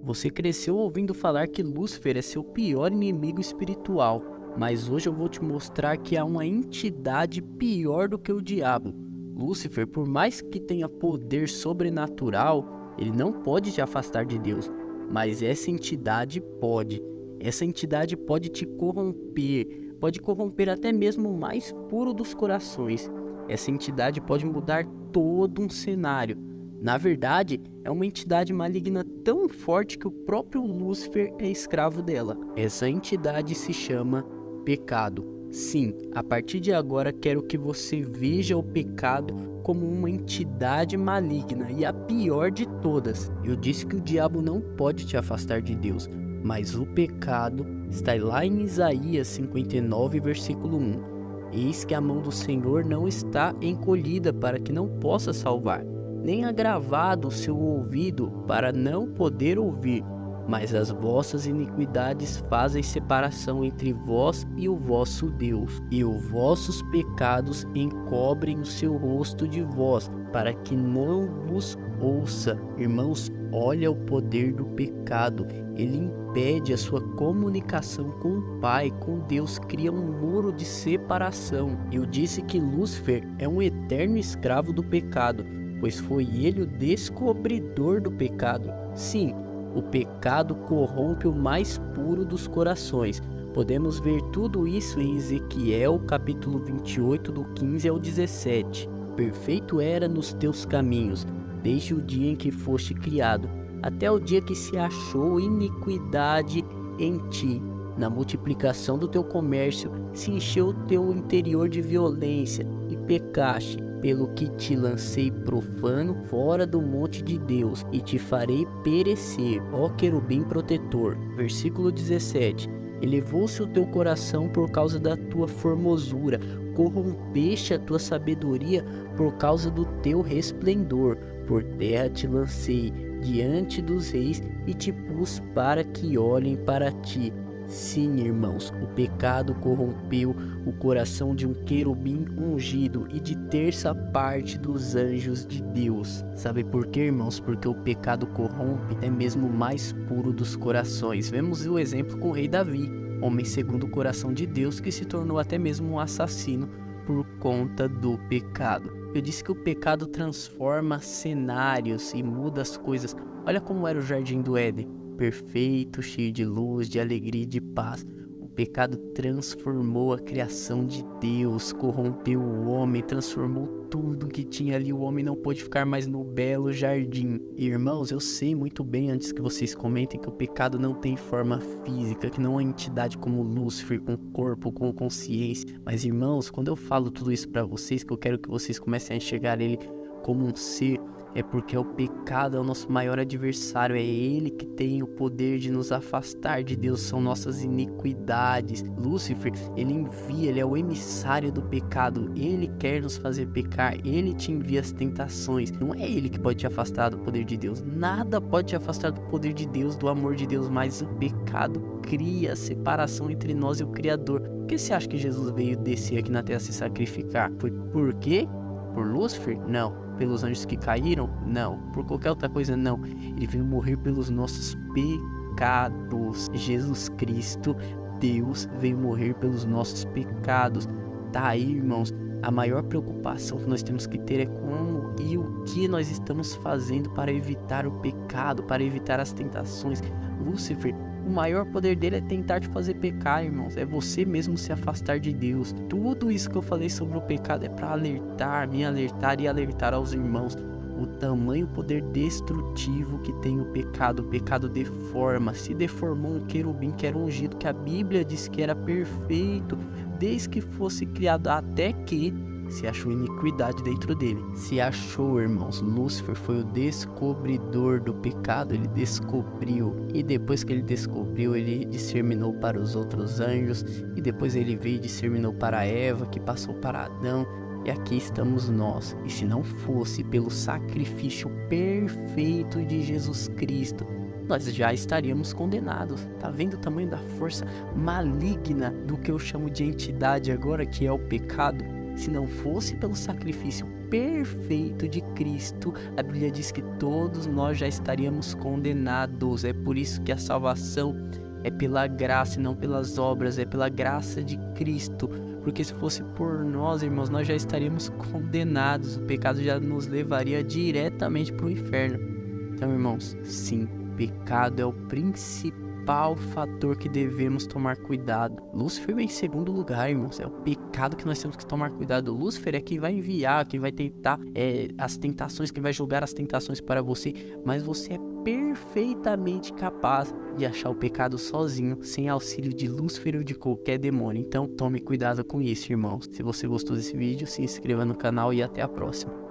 Você cresceu ouvindo falar que Lúcifer é seu pior inimigo espiritual, mas hoje eu vou te mostrar que há uma entidade pior do que o diabo. Lúcifer, por mais que tenha poder sobrenatural, ele não pode te afastar de Deus, mas essa entidade pode. Essa entidade pode te corromper, pode corromper até mesmo o mais puro dos corações. Essa entidade pode mudar todo um cenário. Na verdade, é uma entidade maligna tão forte que o próprio Lúcifer é escravo dela. Essa entidade se chama pecado. Sim, a partir de agora quero que você veja o pecado como uma entidade maligna e a pior de todas. Eu disse que o diabo não pode te afastar de Deus, mas o pecado está lá em Isaías 59, versículo 1. Eis que a mão do Senhor não está encolhida para que não possa salvar, nem agravado o seu ouvido para não poder ouvir, mas as vossas iniquidades fazem separação entre vós e o vosso Deus, e os vossos pecados encobrem o seu rosto de vós, para que não vos ouça. Irmãos, olha o poder do pecado. Ele impede a sua comunicação com o Pai, com Deus, cria um muro de separação. Eu disse que Lúcifer é um eterno escravo do pecado, pois foi ele o descobridor do pecado. Sim, o pecado corrompe o mais puro dos corações. Podemos ver tudo isso em Ezequiel, capítulo 28, do 15 ao 17. Perfeito era nos teus caminhos, desde o dia em que foste criado, até o dia que se achou iniquidade em ti. Na multiplicação do teu comércio, se encheu o teu interior de violência, e pecaste, pelo que te lancei profano fora do monte de Deus, e te farei perecer, ó querubim protetor. Versículo 17. Elevou-se o teu coração por causa da tua formosura, corrompeste a tua sabedoria por causa do teu resplendor. Por terra te lancei diante dos reis e te pus para que olhem para ti. Sim, irmãos, o pecado corrompeu o coração de um querubim ungido e de terça parte dos anjos de Deus. Sabe por quê, irmãos? Porque o pecado corrompe até mesmo o mais puro dos corações. Vemos o exemplo com o rei Davi, homem segundo o coração de Deus, que se tornou até mesmo um assassino por conta do pecado. Eu disse que o pecado transforma cenários e muda as coisas. Olha como era o jardim do Éden. Perfeito, cheio de luz, de alegria e de paz. O pecado transformou a criação de Deus, corrompeu o homem, transformou tudo que tinha ali. O homem não pôde ficar mais no belo jardim. Irmãos, eu sei muito bem, antes que vocês comentem, que o pecado não tem forma física, que não é uma entidade como Lúcifer, com corpo, com consciência. Mas, irmãos, quando eu falo tudo isso para vocês, que eu quero que vocês comecem a enxergar ele como um ser, é porque o pecado é o nosso maior adversário, é ele que tem o poder de nos afastar de Deus, são nossas iniquidades. Lúcifer, ele envia, ele é o emissário do pecado, ele quer nos fazer pecar, ele te envia as tentações. Não é ele que pode te afastar do poder de Deus, nada pode te afastar do poder de Deus, do amor de Deus, mas o pecado cria separação entre nós e o Criador. Por que você acha que Jesus veio descer aqui na terra se sacrificar? Foi por quê? Por Lúcifer? Não. Pelos anjos que caíram? Não. Por qualquer outra coisa? Não. Ele veio morrer pelos nossos pecados. Jesus Cristo, Deus, veio morrer pelos nossos pecados. Tá aí, irmãos, a maior preocupação que nós temos que ter é como e o que nós estamos fazendo para evitar o pecado, para evitar as tentações. Lúcifer, o maior poder dele é tentar te fazer pecar, irmãos. É você mesmo se afastar de Deus. Tudo isso que eu falei sobre o pecado é para alertar, me alertar e alertar aos irmãos o tamanho poder destrutivo que tem o pecado. O pecado deforma. Se deformou um querubim que era ungido, que a Bíblia diz que era perfeito desde que fosse criado, até que se achou iniquidade dentro dele. Se achou, irmãos. Lúcifer foi o descobridor do pecado, ele descobriu. E depois que ele descobriu, ele disseminou para os outros anjos. E depois ele veio e disseminou para Eva, que passou para Adão. E aqui estamos nós. E se não fosse pelo sacrifício perfeito de Jesus Cristo, nós já estaríamos condenados. Tá vendo o tamanho da força maligna do que eu chamo de entidade agora, que é o pecado? Se não fosse pelo sacrifício perfeito de Cristo, a Bíblia diz que todos nós já estaríamos condenados. É por isso que a salvação é pela graça e não pelas obras, é pela graça de Cristo. Porque se fosse por nós, irmãos, nós já estaríamos condenados. O pecado já nos levaria diretamente para o inferno. Então, irmãos, sim, pecado é o principal fator que devemos tomar cuidado. Lúcifer vem em segundo lugar, irmãos. É o pecado que nós temos que tomar cuidado. Lúcifer é quem vai enviar, quem vai tentar as tentações, quem vai jogar as tentações para você. Mas você é perfeitamente capaz de achar o pecado sozinho, sem auxílio de Lúcifer ou de qualquer demônio. Então tome cuidado com isso, irmãos. Se você gostou desse vídeo, se inscreva no canal e até a próxima.